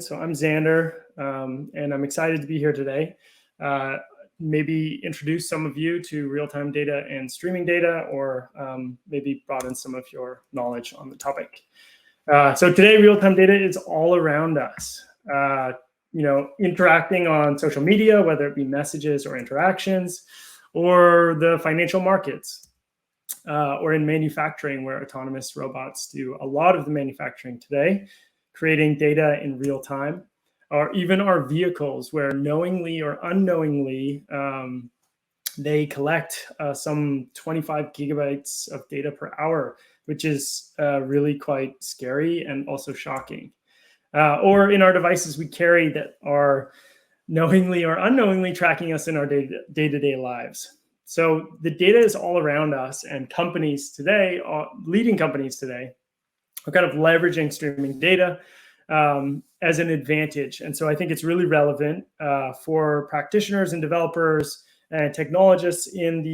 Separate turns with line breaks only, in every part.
So I'm Zander, and I'm excited to be here today. Maybe introduce some of you to real-time data and streaming data, or maybe broaden some of your knowledge on the topic. So today, real-time data is all around us. Interacting on social media, whether it be messages or interactions, or the financial markets, or in manufacturing, where autonomous robots do a lot of the manufacturing today, creating data in real time, or even our vehicles, where knowingly or unknowingly, they collect some 25 gigabytes of data per hour, which is really quite scary and also shocking. Or in our devices we carry that are knowingly or unknowingly tracking us in our day-to-day lives. So the data is all around us, and companies today, leading companies today, are kind of leveraging streaming data as an advantage. And so I think it's really relevant for practitioners and developers and technologists in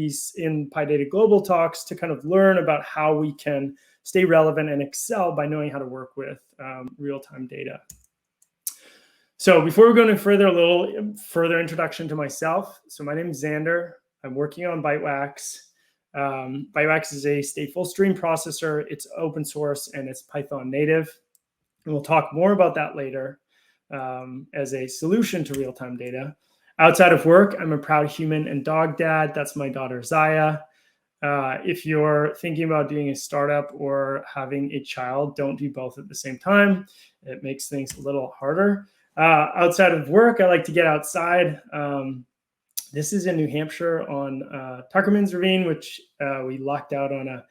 PyData Global talks to kind of learn about how we can stay relevant and excel by knowing how to work with real-time data. So before we go any further, a little further introduction to myself. So my name is Zander. I'm working on Bytewax. Bytewax is a stateful stream processor. It's open source and it's Python native. And we'll talk more about that later as a solution to real-time data. Outside of work, I'm a proud human and dog dad. That's my daughter, Zaya. If you're thinking about doing a startup or having a child, don't do both at the same time. It makes things a little harder. Outside of work, I like to get outside. This is in New Hampshire on Tuckerman's Ravine, which we lucked out on a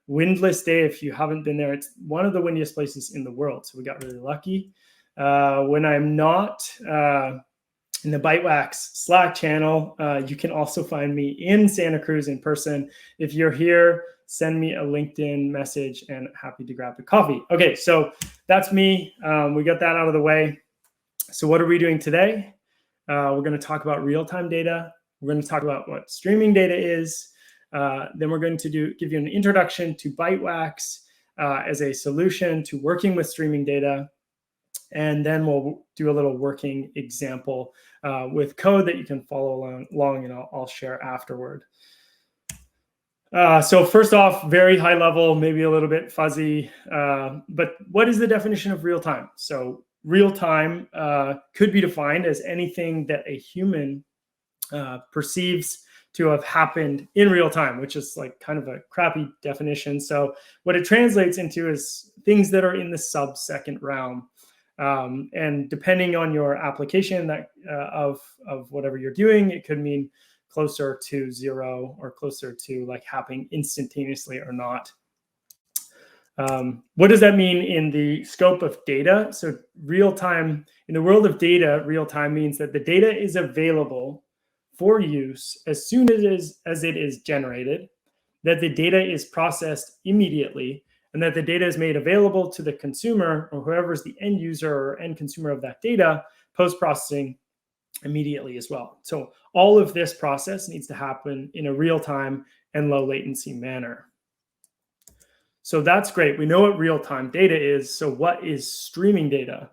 windless day. If you haven't been there, it's one of the windiest places in the world. So we got really lucky. When I'm not in the Bytewax Slack channel, you can also find me in Santa Cruz in person. If you're here, send me a LinkedIn message and happy to grab a coffee. Okay, so that's me. We got that out of the way. So what are we doing today? We're going to talk about real-time data. We're going to talk about what streaming data is. Then we're going to give you an introduction to Bytewax as a solution to working with streaming data. And then we'll do a little working example with code that you can follow along and I'll share afterward. So first off, very high level, maybe a little bit fuzzy, but what is the definition of real time? So real time could be defined as anything that a human perceives to have happened in real time, which is like kind of a crappy definition. So what it translates into is things that are in the sub-second realm. And depending on your application of whatever you're doing, it could mean closer to zero or closer to like happening instantaneously or not. What does that mean in the scope of data? So real time, in the world of data, real time means that the data is available for use as soon as it is generated, that the data is processed immediately, and that the data is made available to the consumer or whoever is the end user or end consumer of that data post-processing immediately as well. So all of this process needs to happen in a real-time and low latency manner. So that's great. We know what real-time data is. So what is streaming data?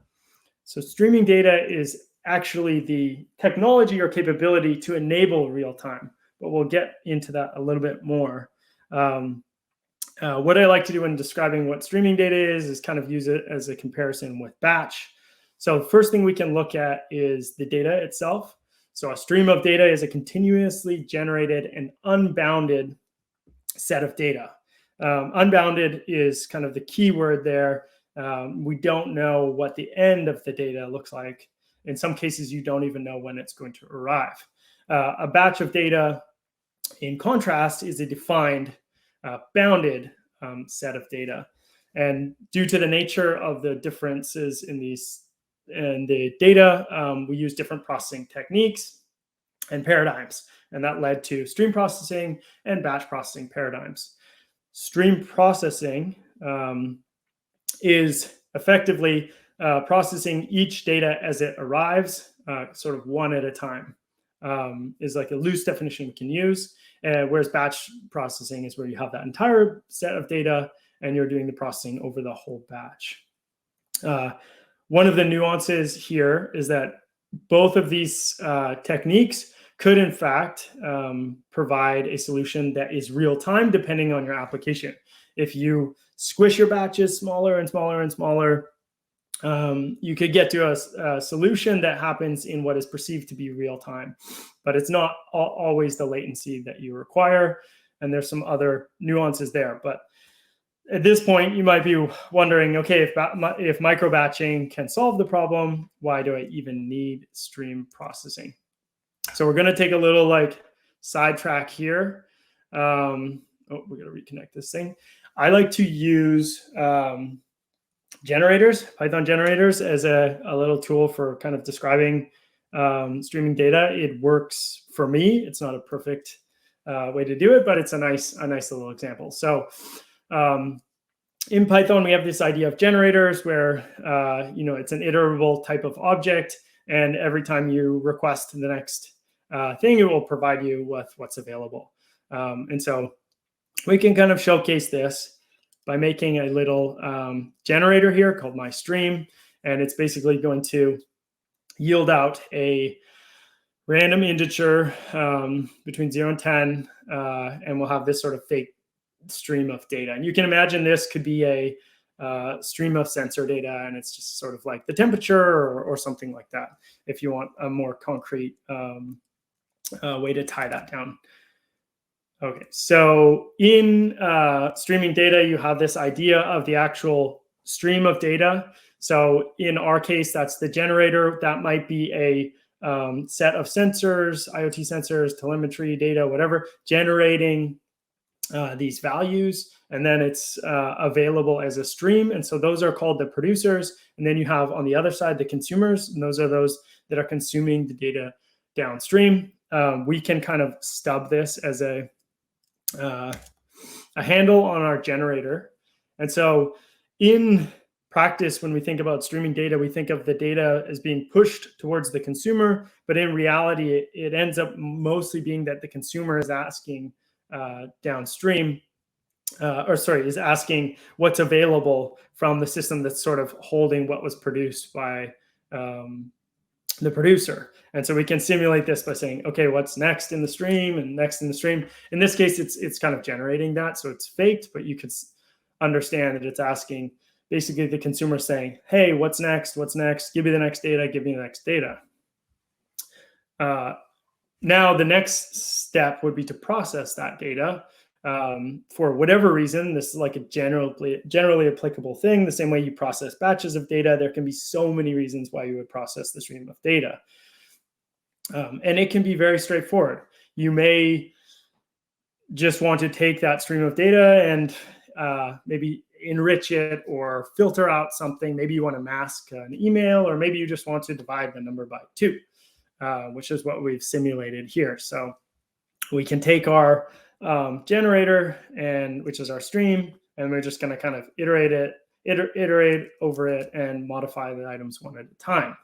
So streaming data is actually the technology or capability to enable real-time, but we'll get into that a little bit more. What I like to do when describing what streaming data is kind of use it as a comparison with batch. So the first thing we can look at is the data itself. So a stream of data is a continuously generated and unbounded set of data. Unbounded is kind of the key word there. We don't know what the end of the data looks like. In some cases, you don't even know when it's going to arrive. A batch of data, in contrast, is a defined, bounded set of data. And due to the nature of the differences in the data, we use different processing techniques and paradigms. And that led to stream processing and batch processing paradigms. Stream processing is effectively processing each data as it arrives, sort of one at a time, is like a loose definition we can use. Whereas batch processing is where you have that entire set of data and you're doing the processing over the whole batch. one of the nuances here is that both of these techniques could in fact provide a solution that is real time depending on your application. If you squish your batches smaller and smaller and smaller, you could get to a solution that happens in what is perceived to be real time, but it's not always the latency that you require. And there's some other nuances there. But at this point, you might be wondering, okay, if micro batching can solve the problem, why do I even need stream processing? So we're going to take a little like sidetrack here. Oh, we're going to reconnect this thing. I like to use generators, Python generators, as a little tool for kind of describing streaming data. It works for me. It's not a perfect way to do it, but it's a nice little example. So in Python, we have this idea of generators where it's an iterable type of object, and every time you request the next thing, it will provide you with what's available. And so we can kind of showcase this by making a little generator here called myStream, and it's basically going to yield out a random integer between 0 and 10, and we'll have this sort of fake stream of data. And you can imagine this could be a stream of sensor data, and it's just sort of like the temperature or something like that, if you want a more concrete way to tie that down. Okay, so in streaming data, you have this idea of the actual stream of data. So in our case, that's the generator. That might be a set of sensors, IoT sensors, telemetry data, whatever, generating these values, and then it's available as a stream. And so those are called the producers. And then you have on the other side the consumers, and those are those that are consuming the data downstream. We can kind of stub this as a handle on our generator. And so in practice, when we think about streaming data, we think of the data as being pushed towards the consumer, but in reality, it ends up mostly being that the consumer is asking downstream, is asking what's available from the system that's sort of holding what was produced by the producer. And so we can simulate this by saying, okay, what's next in the stream and next in the stream? In this case, it's kind of generating that. So it's faked, but you could understand that it's asking basically the consumer saying, hey, what's next? What's next? Give me the next data. Give me the next data. Now, the next step would be to process that data. For whatever reason, this is like a generally applicable thing. The same way you process batches of data, there can be so many reasons why you would process the stream of data. And it can be very straightforward. You may just want to take that stream of data and maybe enrich it or filter out something. Maybe you want to mask an email, or maybe you just want to divide the number by 2, which is what we've simulated here. So we can take our generator, and which is our stream, and we're just going to kind of iterate over it and modify the items one at a time.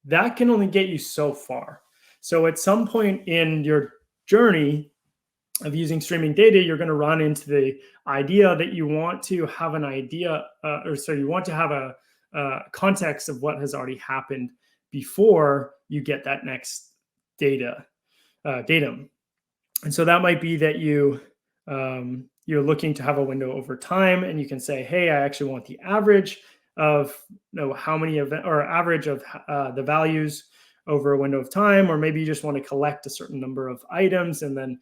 That can only get you so far. So at some point in your journey of using streaming data, you're going to run into the idea that you want to have an idea, you want to have a context of what has already happened before you get that next datum. And so that might be that you're looking to have a window over time, and you can say, hey, I actually want the average of how many average of the values over a window of time, or maybe you just want to collect a certain number of items and then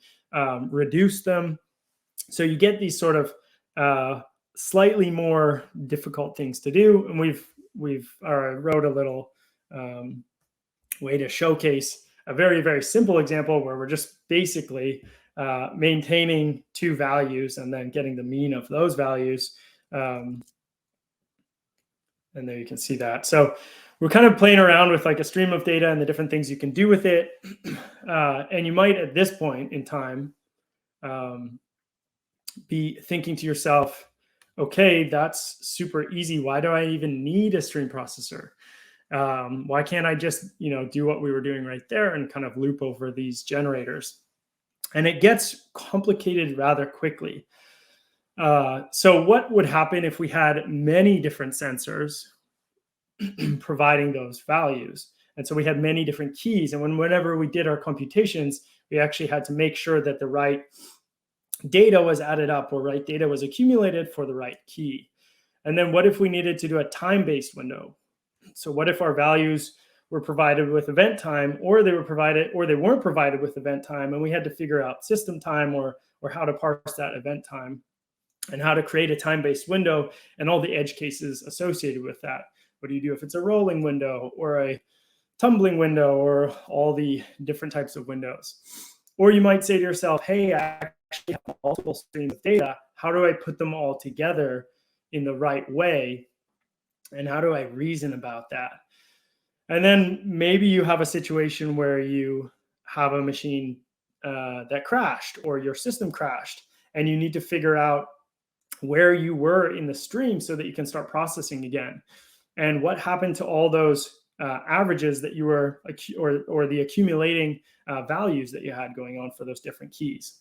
reduce them. So you get these sort of slightly more difficult things to do. And we've wrote a little way to showcase a very, very simple example where we're just basically maintaining 2 values and then getting the mean of those values. And there you can see that. So we're kind of playing around with like a stream of data and the different things you can do with it. And you might, at this point in time, be thinking to yourself, okay, that's super easy. Why do I even need a stream processor? Why can't I just, do what we were doing right there and kind of loop over these generators? And it gets complicated rather quickly. So what would happen if we had many different sensors providing those values. And so we had many different keys. And whenever we did our computations, we actually had to make sure that the right data was added up or right data was accumulated for the right key. And then what if we needed to do a time-based window? So what if our values were provided with event time, or they weren't provided with event time, and we had to figure out system time or how to parse that event time and how to create a time-based window and all the edge cases associated with that. What do you do if it's a rolling window or a tumbling window or all the different types of windows? Or you might say to yourself, hey, I actually have multiple streams of data. How do I put them all together in the right way? And how do I reason about that? And then maybe you have a situation where you have a machine that crashed or your system crashed, and you need to figure out where you were in the stream so that you can start processing again. And what happened to all those averages that you were, or the accumulating values that you had going on for those different keys.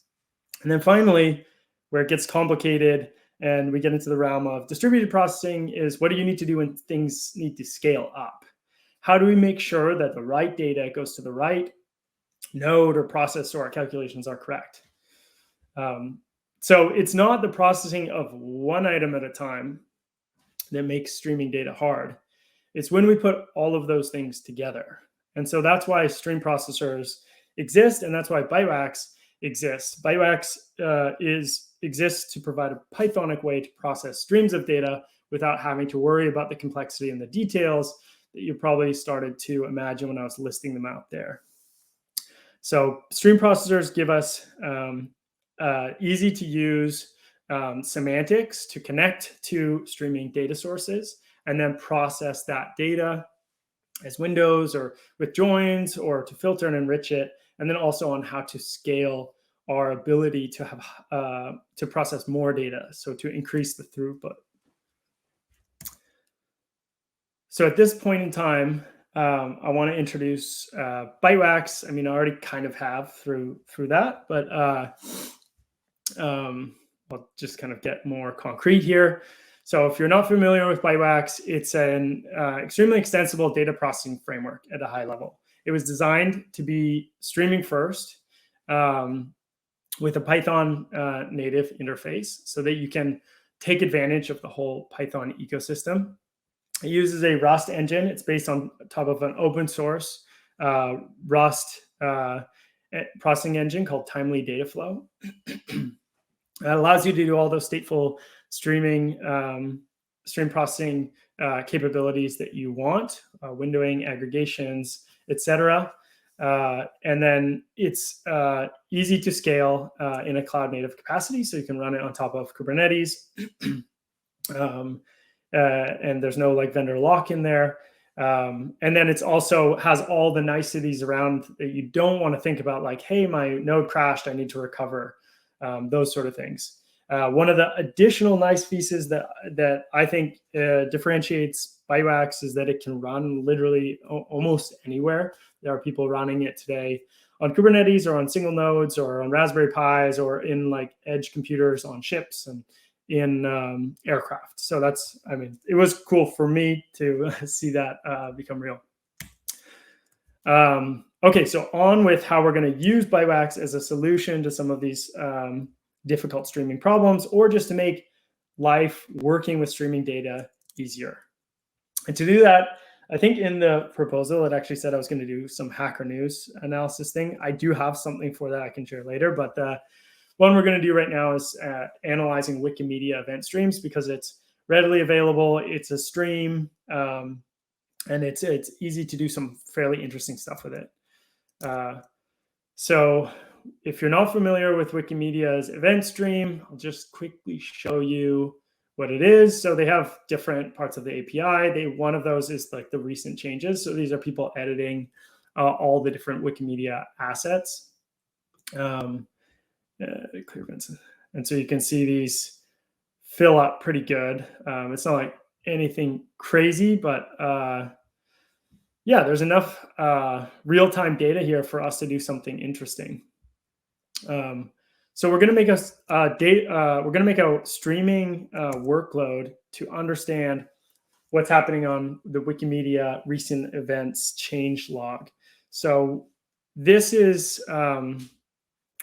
And then finally, where it gets complicated and we get into the realm of distributed processing is, what do you need to do when things need to scale up? How do we make sure that the right data goes to the right node or process so our calculations are correct? So it's not the processing of one item at a time that makes streaming data hard. It's when we put all of those things together. And so that's why stream processors exist, and that's why Bytewax exists. Bytewax exists to provide a Pythonic way to process streams of data without having to worry about the complexity and the details that you probably started to imagine when I was listing them out there. So stream processors give us easy to use semantics to connect to streaming data sources and then process that data as windows or with joins or to filter and enrich it. And then also on how to scale our ability to have to process more data, so to increase the throughput. So at this point in time, I want to introduce Bytewax. I mean, I already kind of have through that, but I'll just kind of get more concrete here. So if you're not familiar with Bytewax, it's an extremely extensible data processing framework at a high level. It was designed to be streaming first with a Python native interface so that you can take advantage of the whole Python ecosystem. It uses a Rust engine. It's based on top of an open source Rust processing engine called Timely Data Flow. That allows you to do all those stateful stream processing capabilities that you want, windowing, aggregations, etc. And then it's easy to scale in a cloud native capacity, so you can run it on top of Kubernetes. And there's no like vendor lock in there. And then it's also has all the niceties around that you don't want to think about, like, hey, my node crashed, I need to recover, those sort of things. One of the additional nice pieces that I think differentiates Bytewax is that it can run literally almost anywhere. There are people running it today on Kubernetes or on single nodes or on Raspberry Pis or in like edge computers on ships and in aircraft. So that's, I mean, it was cool for me to see that become real. Okay, so on with how we're going to use Bytewax as a solution to some of these difficult streaming problems, or just to make life working with streaming data easier. And to do that, I think in the proposal, it actually said I was going to do some Hacker News analysis thing. I do have something for that I can share later, but one we're going to do right now is analyzing Wikimedia event streams because it's readily available. It's a stream, and it's easy to do some fairly interesting stuff with it. So if you're not familiar with Wikimedia's event stream, I'll just quickly show you what it is. So they have different parts of the API. One of those is like the recent changes. So these are people editing all the different Wikimedia assets. Clear events. And so you can see these fill up pretty good. It's not like anything crazy, but yeah, there's enough real-time data here for us to do something interesting. So we're going to make a streaming workload to understand what's happening on the Wikimedia recent events change log. So this is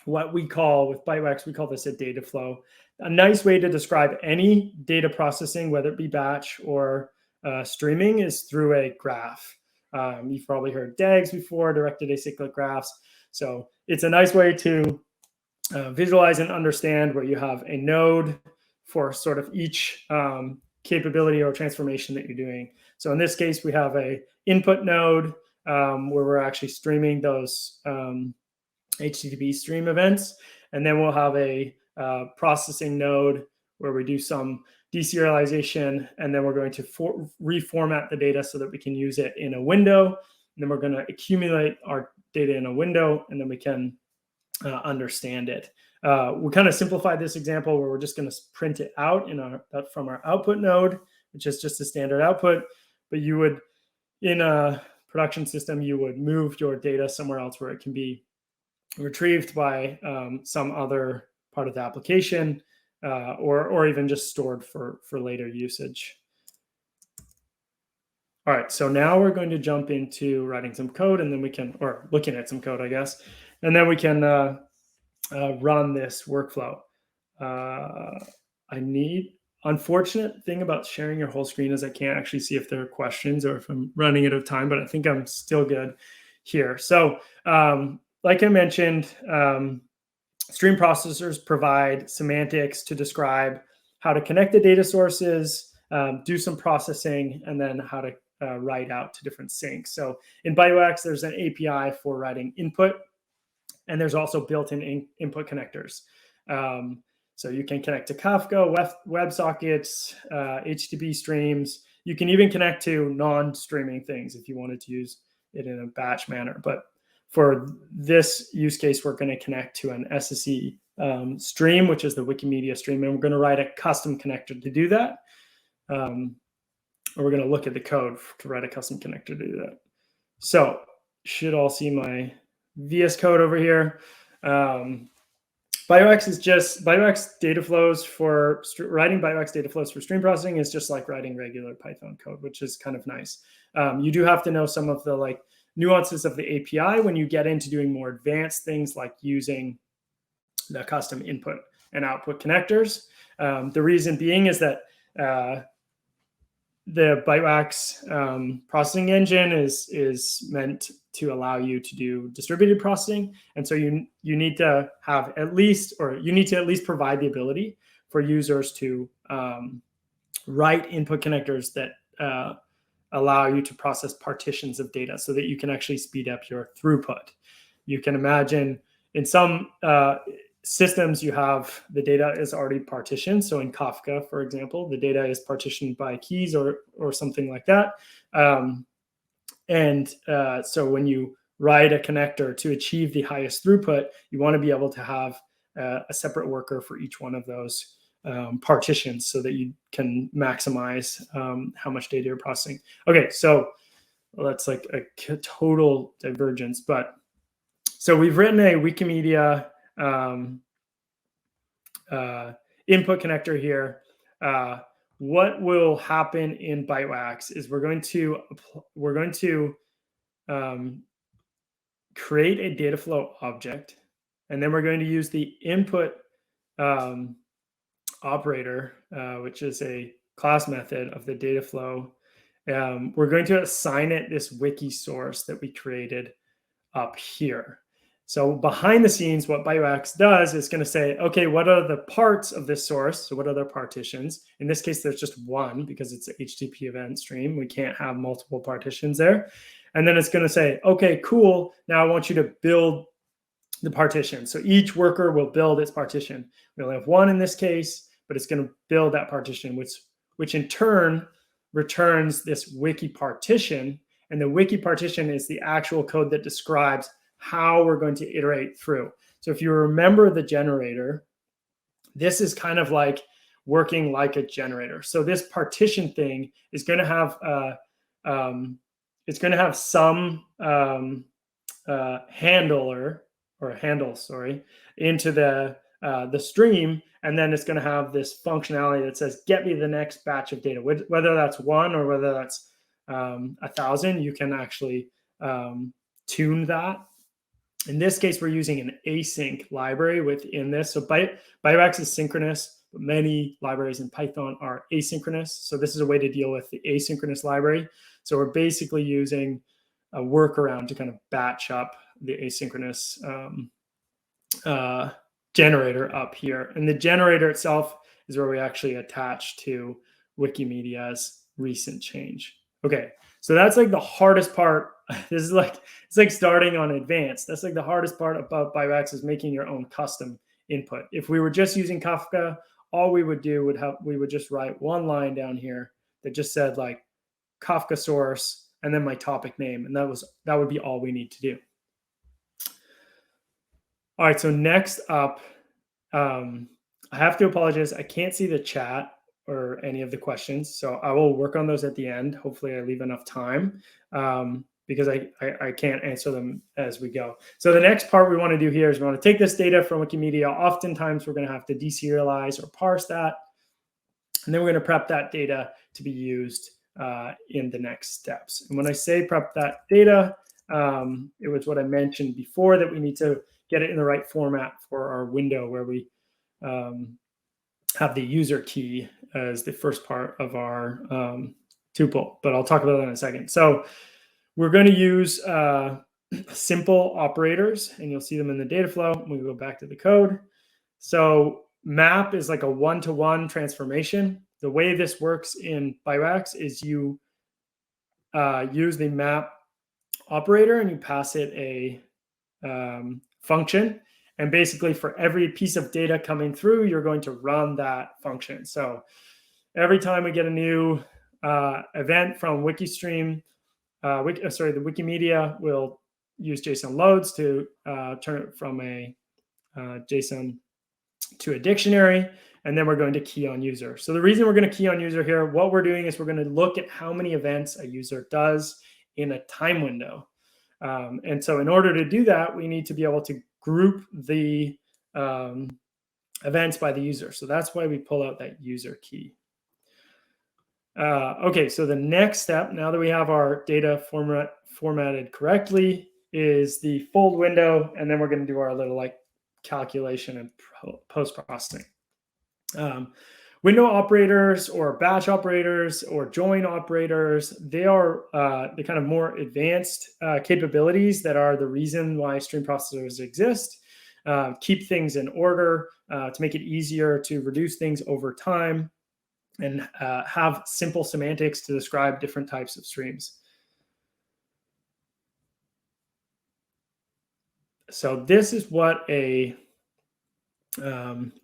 what we call, with Bytewax, we call this a data flow. A nice way to describe any data processing, whether it be batch or streaming, is through a graph. You've probably heard DAGs before, directed acyclic graphs. So it's a nice way to visualize and understand where you have a node for sort of each capability or transformation that you're doing. So in this case, we have a input node where we're actually streaming those HTTP stream events. And then we'll have a processing node where we do some deserialization, and then we're going to reformat the data so that we can use it in a window. And then we're going to accumulate our data in a window, and then we can understand it. We kind of simplified this example where we're just going to print it out from our output node, which is just a standard output. But you would, in a production system, you would move your data somewhere else where it can be retrieved by some other part of the application, or even just stored for later usage. All right, so now we're going to jump into writing some code, and then we can, or looking at some code, I guess, and then we can run this workflow. Unfortunate thing about sharing your whole screen is I can't actually see if there are questions or if I'm running out of time, but I think I'm still good here. So like I mentioned, stream processors provide semantics to describe how to connect the data sources, do some processing, and then how to write out to different sinks. So in Bytewax, there's an API for writing input, and there's also built-in input connectors. So you can connect to Kafka, WebSockets, HTTP streams. You can even connect to non-streaming things if you wanted to use it in a batch manner. But for this use case, we're going to connect to an SSE stream, which is the Wikimedia stream, and we're going to write a custom connector to do that. Or we're going to look at the code to write a custom connector to do that. So should all see my VS Code over here. Bytewax data flows for writing Bytewax data flows for stream processing is just like writing regular Python code, which is kind of nice. You do have to know some of the nuances of the API when you get into doing more advanced things like using the custom input and output connectors. The reason being is that the Bytewax processing engine is meant to allow you to do distributed processing, and so you need to have at least provide the ability for users to write input connectors that allow you to process partitions of data so that you can actually speed up your throughput. You can imagine in some systems you have the data is already partitioned. So in Kafka, for example, the data is partitioned by keys or something like that. So when you write a connector to achieve the highest throughput, you want to be able to have a separate worker for each one of those partitions so that you can maximize how much data you're processing. Okay, so that's like a total divergence. But so we've written a Wikimedia input connector here. What will happen in Bytewax is we're going to create a data flow object, and then we're going to use the input operator, which is a class method of the data flow. We're going to assign it this wiki source that we created up here. So behind the scenes, what Bytewax does is going to say, okay, what are the parts of this source? So what are the partitions? In this case, there's just one because it's an HTTP event stream. We can't have multiple partitions there. And then it's going to say, okay, cool. Now I want you to build the partition. So each worker will build its partition. We only have one in this case, but it's going to build that partition, which in turn returns this wiki partition. And the wiki partition is the actual code that describes how we're going to iterate through. So if you remember the generator, this is kind of like working like a generator. So this partition thing is going to have some handle into the stream, And then it's going to have this functionality that says, get me the next batch of data, whether that's 1 or whether that's 1,000. You can actually tune that. In this case, we're using an async library within this. So Bytewax is synchronous, but many libraries in Python are asynchronous. So this is a way to deal with the asynchronous library. So we're basically using a workaround to kind of batch up the asynchronous generator up here. And the generator itself is where we actually attach to Wikimedia's recent change. Okay, so that's like the hardest part. This is like, it's like starting on advanced. That's like the hardest part about Bytewax is making your own custom input. If we were just using Kafka, all we would do we would just write one line down here that just said like Kafka source and then my topic name. And that would be all we need to do. All right, so next up, I have to apologize. I can't see the chat or any of the questions, so I will work on those at the end. Hopefully I leave enough time because I can't answer them as we go. So the next part we want to do here is we want to take this data from Wikimedia. Oftentimes we're going to have to deserialize or parse that, and then we're going to prep that data to be used in the next steps. And when I say prep that data, it was what I mentioned before, that we need to get it in the right format for our window where we have the user key as the first part of our tuple, but I'll talk about that in a second. So we're going to use simple operators, and you'll see them in the data flow when we go back to the code. So map is like a one-to-one transformation. The way this works in Bytewax is you use the map operator and you pass it a function. And basically for every piece of data coming through, you're going to run that function. So every time we get a new event from Wikistream, the Wikimedia will use JSON loads to turn it from a JSON to a dictionary, and then we're going to key on user. So the reason we're going to key on user here, what we're doing is we're going to look at how many events a user does in a time window. And so in order to do that, we need to be able to group the events by the user. So that's why we pull out that user key. Okay, so the next step, now that we have our data formatted correctly, is the fold window, and then we're going to do our little like calculation and post-processing. Window operators or batch operators or join operators, they are the kind of more advanced capabilities that are the reason why stream processors exist. Keep things in order to make it easier to reduce things over time, and have simple semantics to describe different types of streams. So this is what a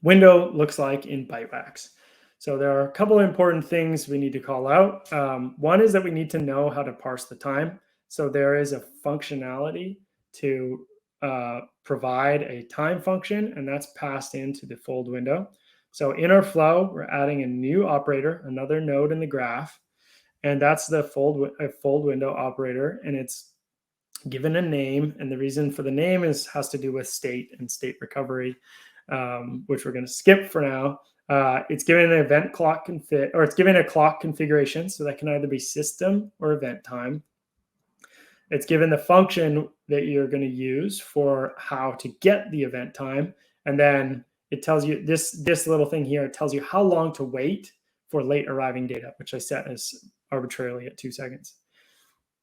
window looks like in Bytewax. So there are a couple of important things we need to call out. One is that we need to know how to parse the time. So there is a functionality to provide a time function, and that's passed into the fold window. So in our flow, we're adding a new operator, another node in the graph, and that's the fold window operator, and it's given a name. And the reason for the name has to do with state and state recovery, which we're going to skip for now. It's given an event clock config, or it's given a clock configuration, so that can either be system or event time. It's given the function that you're going to use for how to get the event time, and then it tells you this little thing here. It tells you how long to wait for late arriving data, which I set as arbitrarily at 2 seconds.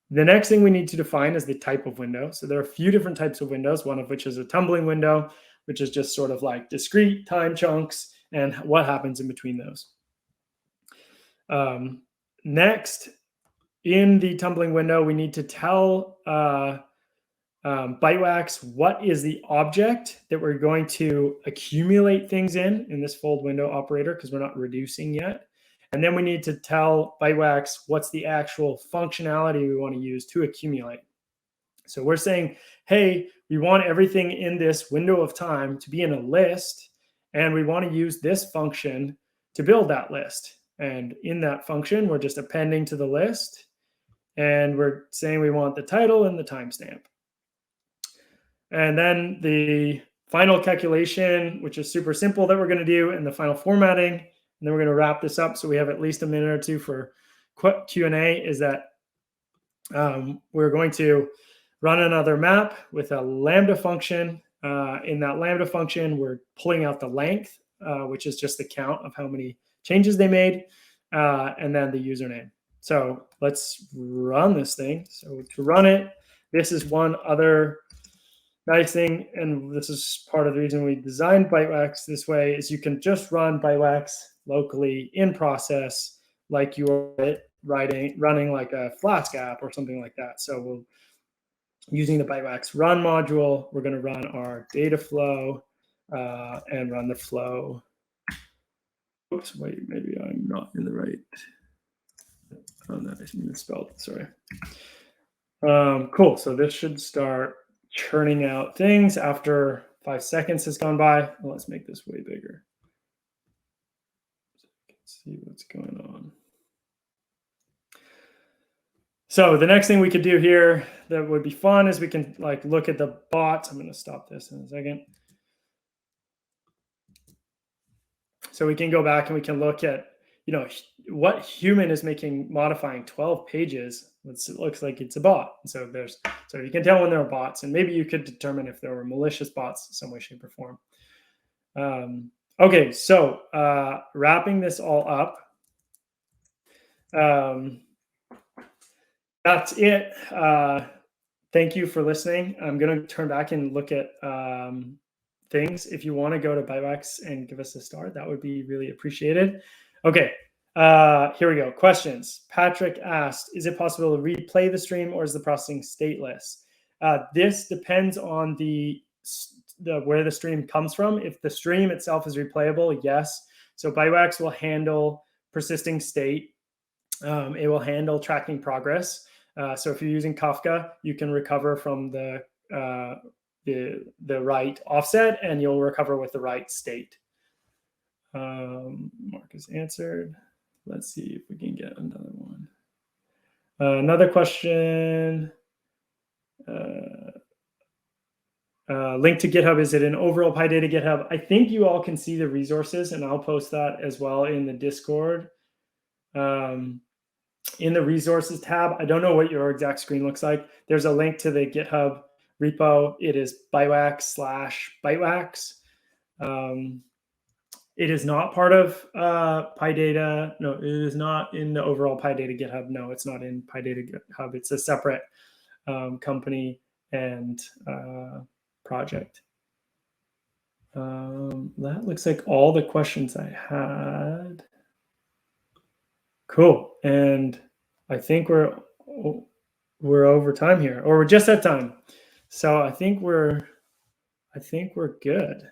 The next thing we need to define is the type of window. So there are a few different types of windows, one of which is a tumbling window, which is just sort of like discrete time chunks and what happens in between those. Next, in the tumbling window, we need to tell Bytewax what is the object that we're going to accumulate things in this fold window operator, because we're not reducing yet. And then we need to tell Bytewax what's the actual functionality we want to use to accumulate. So we're saying, hey, we want everything in this window of time to be in a list, and we want to use this function to build that list. And in that function, we're just appending to the list, and we're saying we want the title and the timestamp. And then the final calculation, which is super simple that we're going to do, and the final formatting. And then we're going to wrap this up so we have at least a minute or two for Q&A, is that we're going to run another map with a Lambda function. In that Lambda function, we're pulling out the length, which is just the count of how many changes they made, and then the username. So let's run this thing. So to run it, this is one other nice thing, and this is part of the reason we designed Bytewax this way, is you can just run Bytewax locally in process like you're running like a Flask app or something like that. So we'll using the Bytewax run module, we're going to run our data flow and run the flow. Oops, wait, maybe I'm not in the right. Oh, no, I misspelled. Sorry. Cool. So this should start churning out things after 5 seconds has gone by. Well, let's make this way bigger. Let's see what's going on. So the next thing we could do here that would be fun is we can like look at the bots. I'm going to stop this in a second. So we can go back and we can look at, you know, what human is modifying 12 pages. It looks like it's a bot. So you can tell when there are bots, and maybe you could determine if there were malicious bots in some way, shape, or form. Okay, so wrapping this all up. That's it. Thank you for listening. I'm going to turn back and look at things. If you want to go to Bytewax and give us a star, that would be really appreciated. Okay, here we go. Questions. Patrick asked, is it possible to replay the stream, or is the processing stateless? This depends on where the stream comes from. If the stream itself is replayable, yes. So Bytewax will handle persisting state. It will handle tracking progress. So if you're using Kafka, you can recover from the right offset, and you'll recover with the right state. Marcus answered. Let's see if we can get another one. Another question. Link to GitHub, is it an overall PyData GitHub? I think you all can see the resources, and I'll post that as well in the Discord. In the resources tab, I don't know what your exact screen looks like. There's a link to the GitHub repo. It is Bytewax/Bytewax. It is not part of PyData. No, it is not in the overall PyData GitHub. No, it's not in PyData GitHub. It's a separate company and project. That looks like all the questions I had. Cool. And I think we're over time here, or we're just at time. So I think we're good.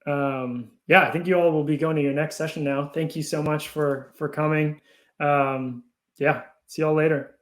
Yeah, I think you all will be going to your next session now. Thank you so much for coming. Yeah, see y'all later.